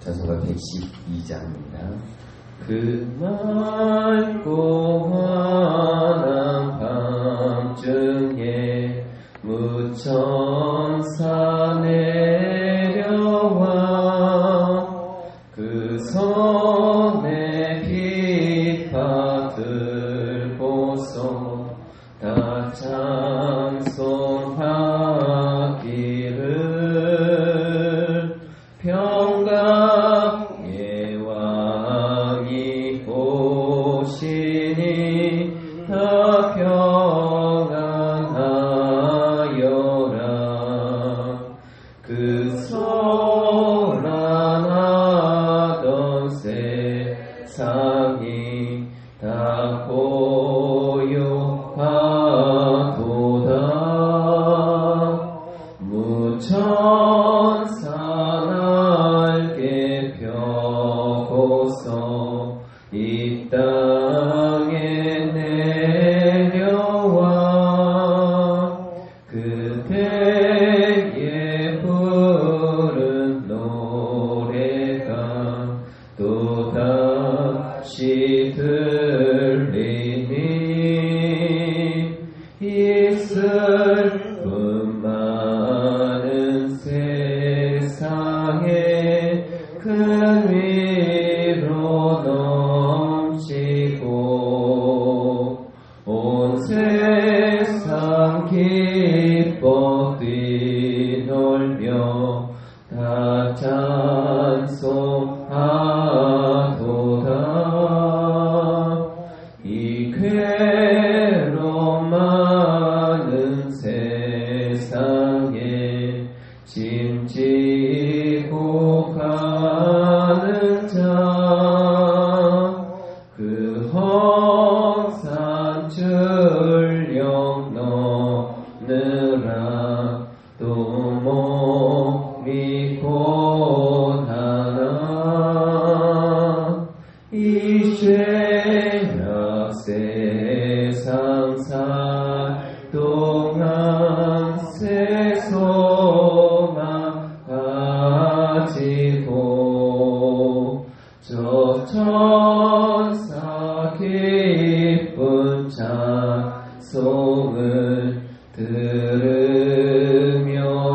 전서가 112장입니다. 그 맑고 환한 밤중에 무천사 내려와 그 손에 琵琶 들고서 다 찬송하기를 평강의 왕이 오시니 다 평안하여라. 그 소란하던 세상이 다 고요하도다. 무천사 날개 펴고서 이 땅에 내려와 그대의 부른 노래가 또다시 들리니 이 슬픔 많은 세상에 큰 위로 넘치고 온 세상 기뻐 뛰놀며 다 찬송하도다. 이 괴로움 많은 세상에 짐지고 가는 자 그 험산 출령 넘느라 또 몸이 고하나 이 죄악 세상 살 동안 새 소망 가지고 저 천사 기쁜 찬송을 들으며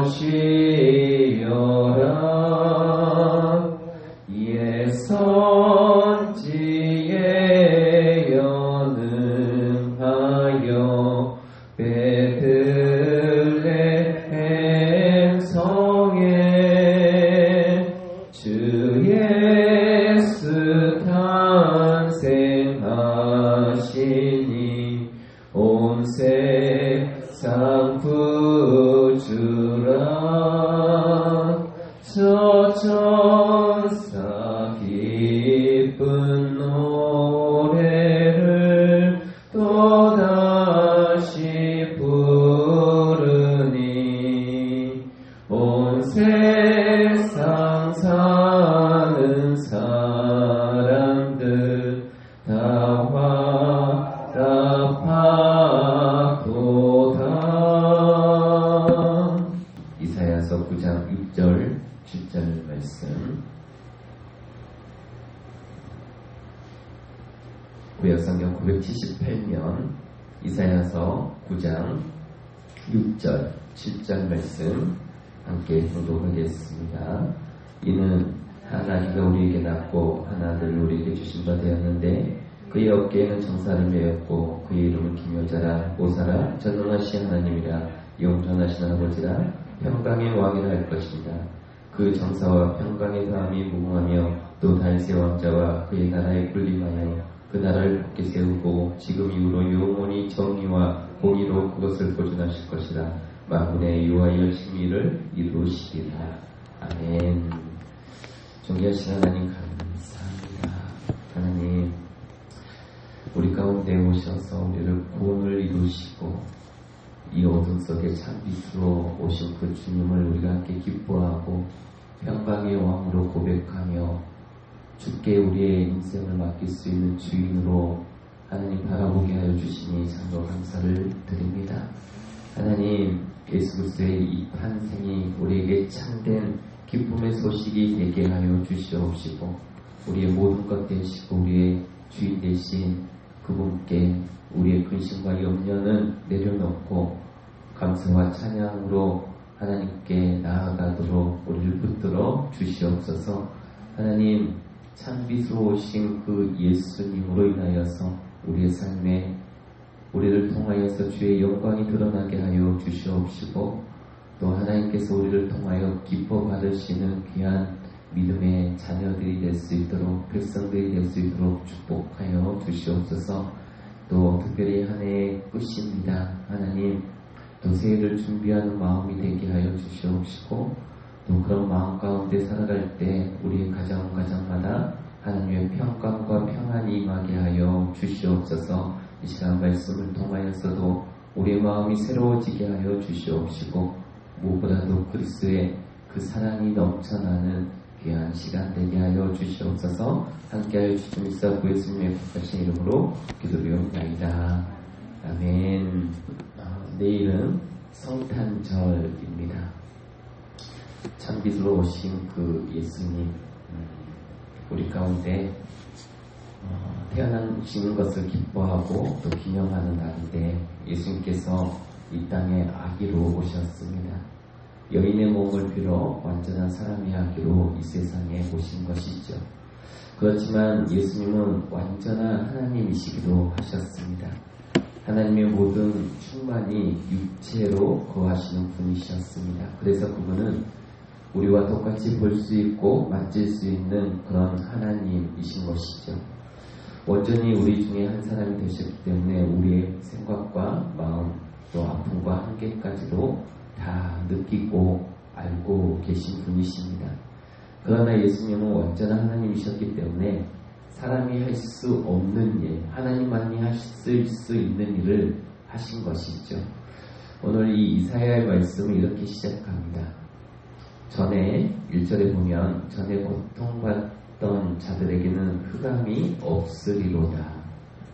쉬어라. 예 선지에 연응하여 베들레헴 성에 주 예수 탄생하시니 온 세상 구주라. 저 천사 기쁜 노래를 또다시 부르니 온 세상 사는 사람들 다 화답하도다. 이사야서 9장 6절 7절 말씀. 구약성경 978면 이사야서 9장 6절 7절 말씀 함께 교독하겠습니다. 이는 한 아기가 우리에게 낳고 한 아들을 우리에게 주신 바 되었는데 그의 어깨에는 정사를 메었고 그의 이름은 기묘자라 오사라 전능하신 하나님이라 영존하신 아버지라 평강의 왕이라 할 것입니다. 그 정사와 평강의 다음이 무궁하며 또 다윗의 왕자와 그의 나라에 군림하여 그 나라를 굳게 세우고 지금 이후로 영원히 정의와 공의로 그것을 보존하실 것이라. 만군의 여호와의 심의를 이루시리라. 아멘. 존귀하신 하나님 감사합니다. 하나님 우리 가운데 오셔서 우리를 구원을 이루시고 이 어둠 속에 찬빛으로 오신 그 주님을 우리가 함께 기뻐하고 평강의 왕으로 고백하며 주께 우리의 인생을 맡길 수 있는 주인으로 하나님 바라보게 하여 주시니 참으로 감사를 드립니다. 하나님 예수 그리스도의 이 탄생이 우리에게 참된 기쁨의 소식이 되게 하여 주시옵시고 우리의 모든 것 되시고 우리의 주인 되신 그분께 우리의 근심과 염려는 내려놓고 감사와 찬양으로 하나님께 나아가도록 우리를 붙들어 주시옵소서. 하나님, 참빛으로 오신 그 예수님으로 인하여서 우리의 삶에 우리를 통하여서 주의 영광이 드러나게 하여 주시옵시고 또 하나님께서 우리를 통하여 기뻐 받으시는 귀한 믿음의 자녀들이 될 수 있도록 백성들이 될 수 있도록 축복하여 주시옵소서. 또 특별히 한 해의 끝입니다. 하나님, 또 새해를 준비하는 마음이 되게 하여 주시옵시고 또 그런 마음 가운데 살아갈 때 우리의 가정마다 하나님의 평강과 평안이 임하게 하여 주시옵소서. 이 시간 말씀을 통하여서도 우리의 마음이 새로워지게 하여 주시옵시고 무엇보다도 그리스도의 그 사랑이 넘쳐나는 귀한 시간 되게 하여 주시옵소서. 함께하여 주시옵소서. 구 예수님의 복하신 이름으로 기도드리옵나이다. 아멘. 내일은 성탄절입니다. 참빛으로 오신 그 예수님, 우리 가운데 태어나시는 것을 기뻐하고 또 기념하는 날인데 예수님께서 이 땅에 아기로 오셨습니다. 여인의 몸을 빌어 완전한 사람의 아기로 이 세상에 오신 것이죠. 그렇지만 예수님은 완전한 하나님이시기도 하셨습니다. 하나님의 모든 충만이 육체로 거하시는 분이셨습니다. 그래서 그분은 우리와 똑같이 볼 수 있고 만질 수 있는 그런 하나님이신 것이죠. 온전히 우리 중에 한 사람이 되셨기 때문에 우리의 생각과 마음 또 아픔과 한계까지도 다 느끼고 알고 계신 분이십니다. 그러나 예수님은 완전한 하나님이셨기 때문에 사람이 할 수 없는 일, 하나님만이 하실 수 있는 일을 하신 것이죠. 오늘 이 이사야의 말씀을 이렇게 시작합니다. 전에 1절에 보면 전에 고통받던 자들에게는 흑암이 없으리로다.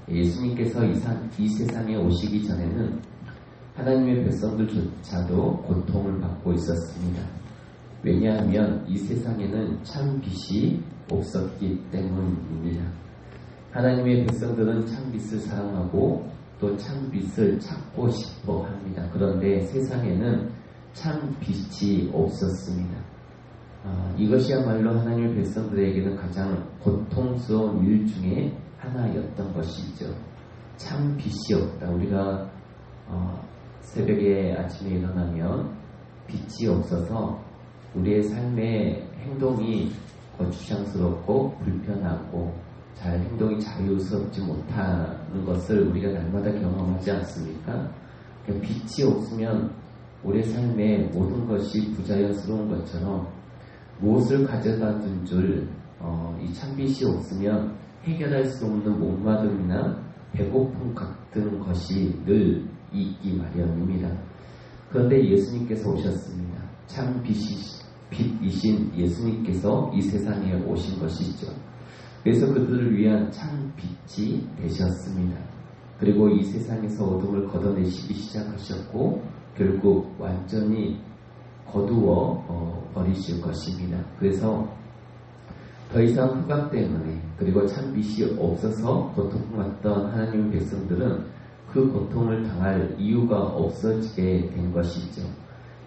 예수님께서 이 세상에 오시기 전에는 하나님의 백성들조차도 고통을 받고 있었습니다. 왜냐하면 이 세상에는 참 빛이 없었기 때문입니다. 하나님의 백성들은 참 빛을 사랑하고 또 참 빛을 찾고 싶어 합니다. 그런데 세상에는 참 빛이 없었습니다. 이것이야말로 하나님의 백성들에게는 가장 고통스러운 일 중에 하나였던 것이죠. 참 빛이 없다. 우리가 새벽에 아침에 일어나면 빛이 없어서 우리의 삶의 행동이 거추장스럽고 불편하고 행동이 자유스럽지 못하는 것을 우리가 날마다 경험하지 않습니까? 그러니까 빛이 없으면 우리의 삶의 모든 것이 부자연스러운 것처럼 무엇을 가져다둔 줄 이 참빛이 없으면 해결할 수 없는 목마름이나 배고픔 같은 것이 늘 있기 마련입니다. 그런데 예수님께서 오셨습니다. 참 빛이신 예수님께서 이 세상에 오신 것이죠. 그래서 그들을 위한 참 빛이 되셨습니다. 그리고 이 세상에서 어둠을 걷어내시기 시작하셨고 결국 완전히 거두어 버리실 것입니다. 그래서 더 이상 흑암 때문에 그리고 참 빛이 없어서 고통받던 하나님의 백성들은 그 고통을 당할 이유가 없어지게 된 것이죠.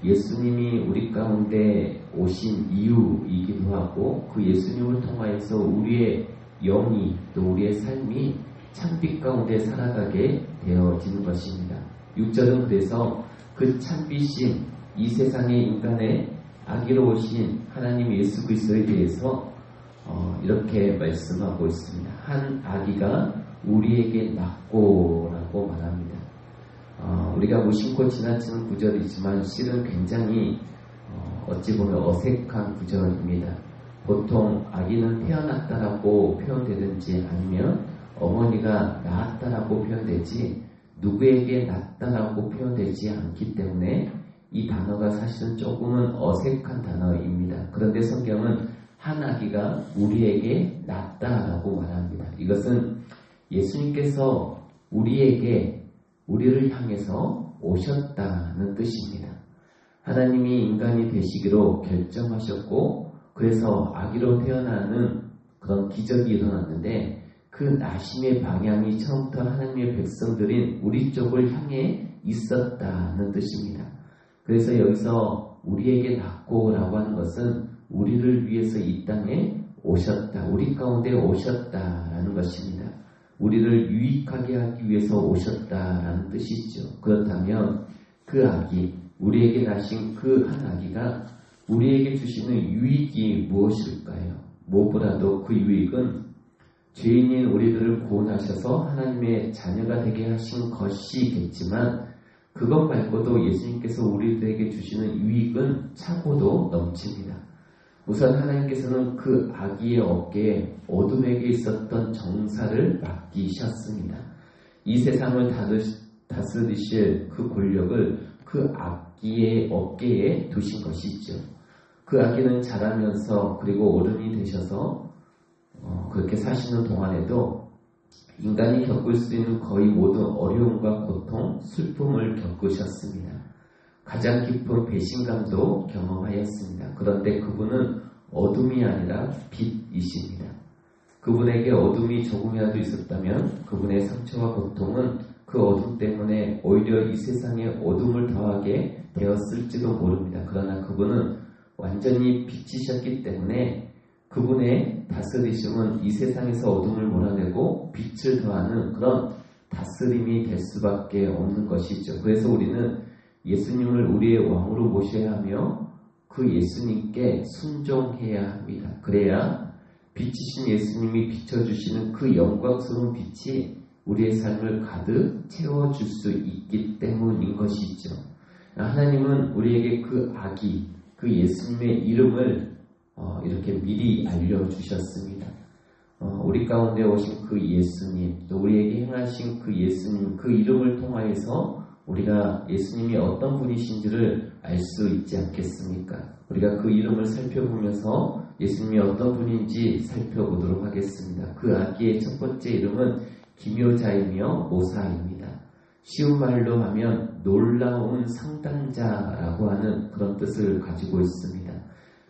예수님이 우리 가운데 오신 이유이기도 하고 그 예수님을 통하여서 우리의 영이 또 우리의 삶이 참빛 가운데 살아가게 되어지는 것입니다. 6절은 그래서 그 참빛인 이 세상의 인간의 아기로 오신 하나님 예수 그리스도에 대해서 이렇게 말씀하고 있습니다. 한 아기가 우리에게 낳고라고 말합니다. 우리가 무심코 지나치는 구절이지만 실은 굉장히 어찌 보면 어색한 구절입니다. 보통 아기는 태어났다라고 표현되든지 아니면 어머니가 낳았다라고 표현되지 누구에게 낳았다라고 표현되지 않기 때문에 이 단어가 사실은 조금은 어색한 단어입니다. 그런데 성경은 한 아기가 우리에게 낳았다라고 말합니다. 이것은 예수님께서 우리를 향해서 오셨다는 뜻입니다. 하나님이 인간이 되시기로 결정하셨고 그래서 아기로 태어나는 그런 기적이 일어났는데 그 나심의 방향이 처음부터 하나님의 백성들인 우리 쪽을 향해 있었다는 뜻입니다. 그래서 여기서 우리에게 낳고라고 하는 것은 우리를 위해서 이 땅에 오셨다. 우리 가운데 오셨다라는 것입니다. 우리를 유익하게 하기 위해서 오셨다라는 뜻이죠. 그렇다면 그 아기, 우리에게 나신 그 한 아기가 우리에게 주시는 유익이 무엇일까요? 무엇보다도 그 유익은 죄인인 우리들을 구원하셔서 하나님의 자녀가 되게 하신 것이겠지만 그것 말고도 예수님께서 우리들에게 주시는 유익은 차고도 넘칩니다. 우선 하나님께서는 그 아기의 어깨에 어둠에게 있었던 정사를 맡기셨습니다. 이 세상을 다스리실 그 권력을 그 아기의 어깨에 두신 것이죠. 그 아기는 자라면서 그리고 어른이 되셔서 그렇게 사시는 동안에도 인간이 겪을 수 있는 거의 모든 어려움과 고통, 슬픔을 겪으셨습니다. 가장 깊은 배신감도 경험하였습니다. 그런데 그분은 어둠이 아니라 빛이십니다. 그분에게 어둠이 조금이라도 있었다면 그분의 상처와 고통은 그 어둠 때문에 오히려 이 세상에 어둠을 더하게 되었을지도 모릅니다. 그러나 그분은 완전히 빛이셨기 때문에 그분의 다스리심은 이 세상에서 어둠을 몰아내고 빛을 더하는 그런 다스림이 될 수밖에 없는 것이죠. 그래서 우리는 예수님을 우리의 왕으로 모셔야 하며 그 예수님께 순종해야 합니다. 그래야 빛이신 예수님이 비춰주시는 그 영광스러운 빛이 우리의 삶을 가득 채워줄 수 있기 때문인 것이죠. 하나님은 우리에게 그 아기, 그 예수님의 이름을 이렇게 미리 알려주셨습니다. 우리 가운데 오신 그 예수님, 또 우리에게 행하신 그 예수님, 그 이름을 통하여서 우리가 예수님이 어떤 분이신지를 알 수 있지 않겠습니까? 우리가 그 이름을 살펴보면서 예수님이 어떤 분인지 살펴보도록 하겠습니다. 그 아기의 첫 번째 이름은 기묘자이며 모사입니다. 쉬운 말로 하면 놀라운 상담자라고 하는 그런 뜻을 가지고 있습니다.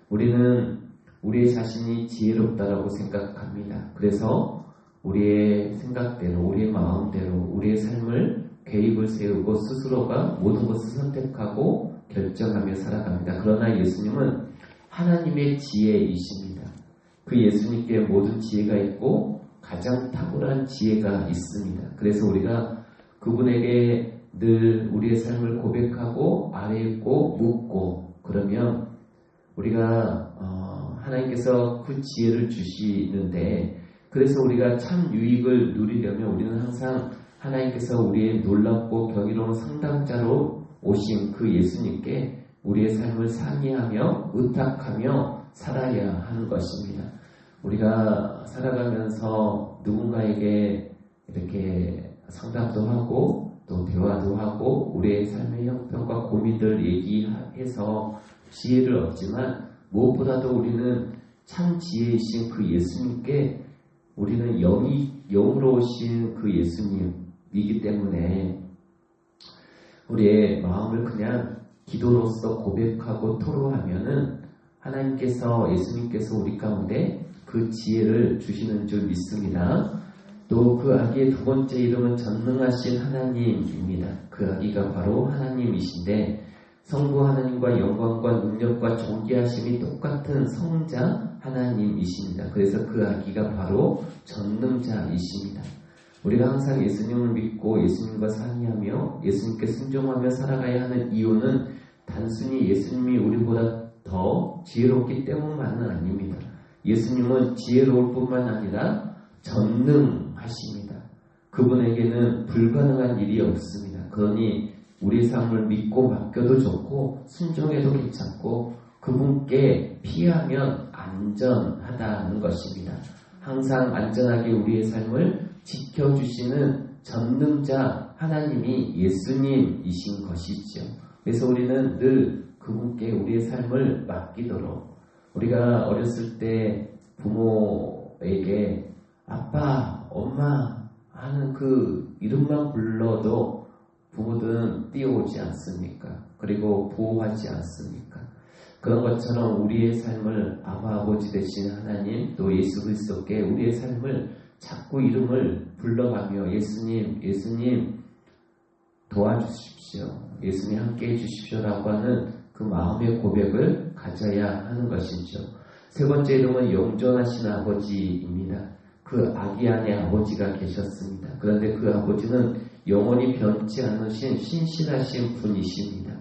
우리는 우리의 자신이 지혜롭다라고 생각합니다. 그래서 우리의 생각대로, 우리의 마음대로, 우리의 삶을 계획을 세우고 스스로가 모든 것을 선택하고 결정하며 살아갑니다. 그러나 예수님은 하나님의 지혜이십니다. 그 예수님께 모든 지혜가 있고 가장 탁월한 지혜가 있습니다. 그래서 우리가 그분에게 늘 우리의 삶을 고백하고 아뢰고 묻고 그러면 우리가 하나님께서 그 지혜를 주시는데 그래서 우리가 참 유익을 누리려면 우리는 항상 하나님께서 우리의 놀랍고 경이로운 상담자로 오신 그 예수님께 우리의 삶을 상의하며 의탁하며 살아야 하는 것입니다. 우리가 살아가면서 누군가에게 이렇게 상담도 하고 또 대화도 하고 우리의 삶의 형편과 고민들 얘기해서 지혜를 얻지만 무엇보다도 우리는 참 지혜이신 그 예수님께 우리는 영으로 오신 그 예수님이기 때문에 우리의 마음을 그냥 기도로서 고백하고 토로하면은 하나님께서 예수님께서 우리 가운데 그 지혜를 주시는 줄 믿습니다. 또 그 아기의 두 번째 이름은 전능하신 하나님입니다. 그 아기가 바로 하나님이신데 성부 하나님과 영광과 능력과 존귀하심이 똑같은 성자 하나님이십니다. 그래서 그 아기가 바로 전능자이십니다. 우리가 항상 예수님을 믿고 예수님과 상의하며 예수님께 순종하며 살아가야 하는 이유는 단순히 예수님이 우리보다 더 지혜롭기 때문만은 아닙니다. 예수님은 지혜로울 뿐만 아니라 전능하십니다. 그분에게는 불가능한 일이 없습니다. 그러니 우리 삶을 믿고 맡겨도 좋고 순종해도 괜찮고 그분께 피하면 안전하다는 것입니다. 항상 안전하게 우리의 삶을 지켜주시는 전능자 하나님이 예수님이신 것이죠. 그래서 우리는 늘 그분께 우리의 삶을 맡기도록 우리가 어렸을 때 부모에게 아빠, 엄마 하는 그 이름만 불러도 부모들은 뛰어오지 않습니까? 그리고 보호하지 않습니까? 그런 것처럼 우리의 삶을 아버지 되신 하나님 또 예수 그리스도께 우리의 삶을 자꾸 이름을 불러가며 예수님 도와주십시오. 예수님 함께 해주십시오라고 하는 그 마음의 고백을 가져야 하는 것이죠. 세 번째 이름은 영존하신 아버지입니다. 그 아기 안에 아버지가 계셨습니다. 그런데 그 아버지는 영원히 변치 않으신 신실하신 분이십니다.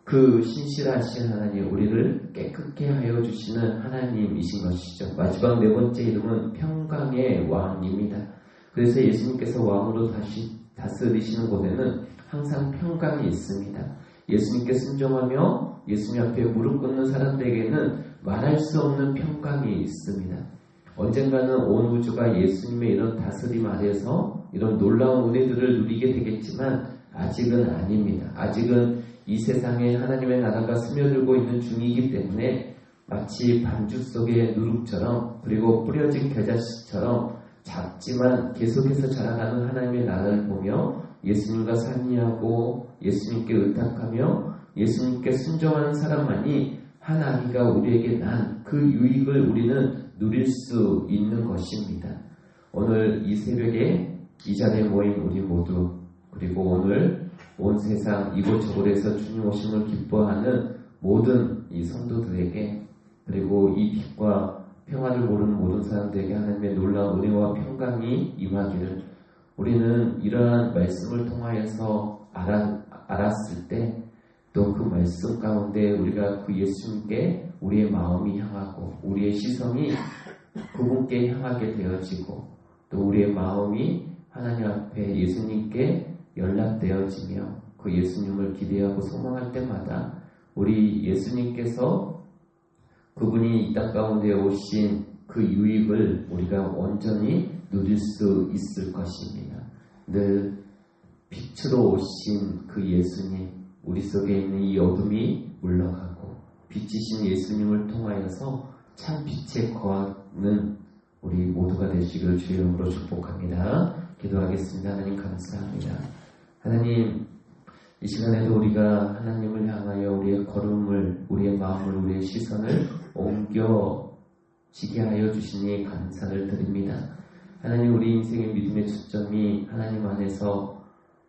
그 신실하신 하나님, 우리를 깨끗게 하여 주시는 하나님이신 것이죠. 마지막 네 번째 이름은 평강의 왕입니다. 그래서 예수님께서 왕으로 다시 다스리시는 곳에는 항상 평강이 있습니다. 예수님께 순종하며 예수님 앞에 무릎 꿇는 사람들에게는 말할 수 없는 평강이 있습니다. 언젠가는 온 우주가 예수님의 이런 다스림 아래에서 이런 놀라운 은혜들을 누리게 되겠지만 아직은 아닙니다. 아직은 이 세상에 하나님의 나라가 스며들고 있는 중이기 때문에 마치 반죽 속의 누룩처럼 그리고 뿌려진 겨자씨처럼 작지만 계속해서 자라가는 하나님의 나라를 보며 예수님과 상의하고 예수님께 의탁하며 예수님께 순종하는 사람만이 한 아기가 우리에게 난 그 유익을 우리는 누릴 수 있는 것입니다. 오늘 이 새벽에 이 자리에 모인 우리 모두 그리고 오늘 온 세상 이곳저곳에서 주님 오심을 기뻐하는 모든 이 성도들에게 그리고 이 빛과 평화를 모르는 모든 사람들에게 하나님의 놀라운 은혜와 평강이 임하기를 우리는 이러한 말씀을 통하여서 알았을 때 또 그 말씀 가운데 우리가 그 예수님께 우리의 마음이 향하고 우리의 시선이 그분께 향하게 되어지고 또 우리의 마음이 하나님 앞에 예수님께 연락되어지며 그 예수님을 기대하고 소망할 때마다 우리 예수님께서 그분이 이 땅 가운데 오신 그 유익을 우리가 온전히 누릴 수 있을 것입니다. 늘 빛으로 오신 그 예수님, 우리 속에 있는 이 어둠이 물러가고 빛이신 예수님을 통하여서 참 빛에 거하는 우리 모두가 되시기를 주의 이름으로 축복합니다. 기도하겠습니다. 하나님 감사합니다. 하나님 이 시간에도 우리가 하나님을 향하여 우리의 걸음을, 우리의 마음을, 우리의 시선을 옮겨지게 하여 주시니 감사를 드립니다. 하나님 우리 인생의 믿음의 초점이 하나님 안에서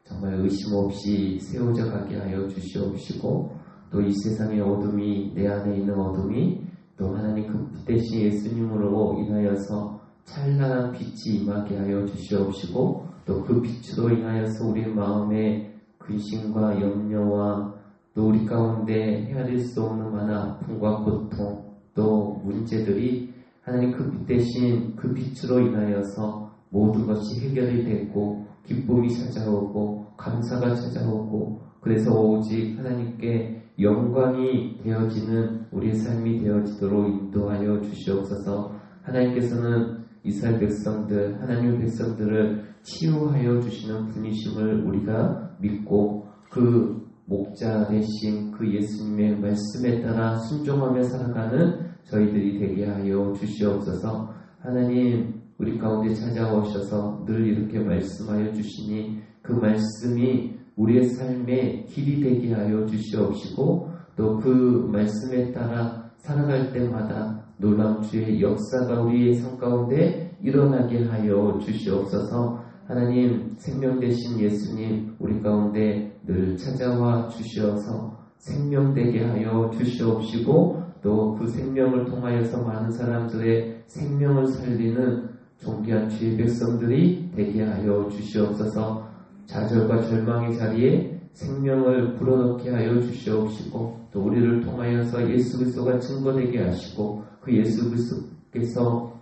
정말 의심 없이 세워져 가게 하여 주시옵시고 또 이 세상의 어둠이 내 안에 있는 어둠이 또 하나님 그 빛 대신 예수님으로 인하여서 찬란한 빛이 임하게 하여 주시옵시고 또 그 빛으로 인하여서 우리 마음의 근심과 염려와 또 우리 가운데 헤아릴 수 없는 많은 아픔과 고통 또 문제들이 하나님 그 빛 대신 그 빛으로 인하여서 모든 것이 해결이 되고 기쁨이 찾아오고 감사가 찾아오고 그래서 오직 하나님께 영광이 되어지는 우리의 삶이 되어지도록 인도하여 주시옵소서. 하나님께서는 이스라엘 백성들, 하나님의 백성들을 치유하여 주시는 분이심을 우리가 믿고 그 목자 되신 그 예수님의 말씀에 따라 순종하며 살아가는 저희들이 되게 하여 주시옵소서. 하나님 우리 가운데 찾아오셔서 늘 이렇게 말씀하여 주시니 그 말씀이 우리의 삶의 길이 되게 하여 주시옵시고 또 그 말씀에 따라 살아갈 때마다 놀라운 주의 역사가 우리의 삶 가운데 일어나게 하여 주시옵소서. 하나님 생명 되신 예수님 우리 가운데 늘 찾아와 주시어서 생명되게 하여 주시옵시고 또 그 생명을 통하여서 많은 사람들의 생명을 살리는 존귀한 주의 백성들이 되게 하여 주시옵소서. 좌절과 절망의 자리에 생명을 불어넣게 하여 주시옵시고 또 우리를 통하여서 예수 그리스도가 증거되게 하시고 그 예수 그리스도께서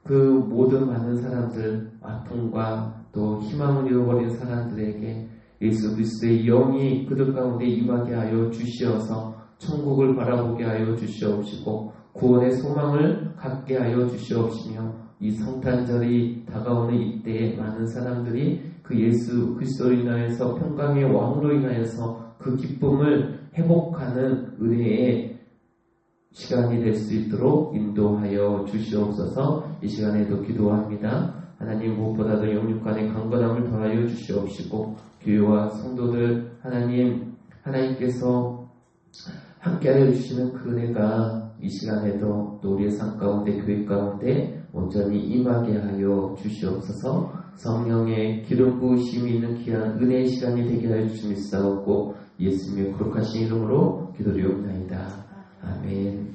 그 모든 많은 사람들 아픔과 또 희망을 잃어버린 사람들에게 예수 그리스도의 영이 그들 가운데 임하게 하여 주시어서 천국을 바라보게 하여 주시옵시고 구원의 소망을 갖게 하여 주시옵시며 이 성탄절이 다가오는 이때에 많은 사람들이 그 예수 그리스도로 인하여서 평강의 왕으로 인하여서 그 기쁨을 회복하는 은혜의 시간이 될 수 있도록 인도하여 주시옵소서. 이 시간에도 기도합니다. 하나님 무엇보다도 영육간의 강건함을 더하여 주시옵시고 교회와 성도들 하나님 하나님께서 함께하여 주시는 그 은혜가 이 시간에도 또 우리의 삶 가운데 교회 가운데 온전히 임하게 하여 주시옵소서. 성령의 기름 부으심이 있는 귀한 은혜의 시간이 되게 하여 주시옵소서. 예수님의 거룩하신 이름으로 기도드리옵나이다. 아멘.